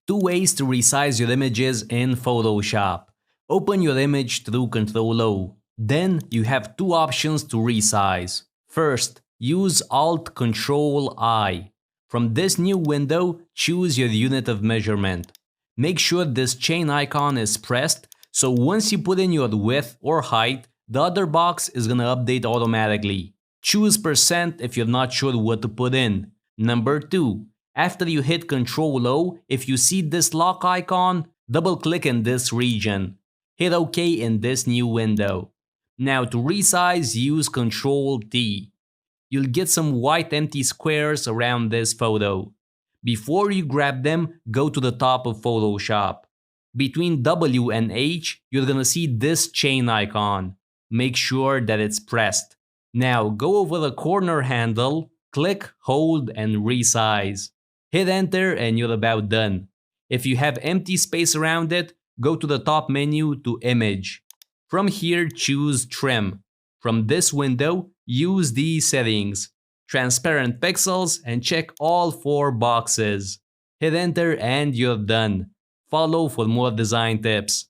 Two ways to resize your images in Photoshop. Open your image through Ctrl-O. Then you have two options to resize. First, use Alt-Ctrl-I. From this new window, choose your unit of measurement. Make sure this chain icon is pressed, so once you put in your width or height, the other box is gonna update automatically. Choose % if you're not sure what to put in. Number 2. After you hit Ctrl-O, if you see this lock icon, double-click in this region. Hit OK in this new window. Now to resize, use Ctrl-T. You'll get some white empty squares around this photo. Before you grab them, go to the top of Photoshop. Between W and H, you're gonna see this chain icon. Make sure that it's pressed. Now go over the corner handle, click, hold, and resize. Hit enter and you're about done. If you have empty space around it, go to the top menu to Image. From here, choose Trim. From this window, use these settings. Transparent pixels and check all 4 boxes. Hit enter and you're done. Follow for more design tips.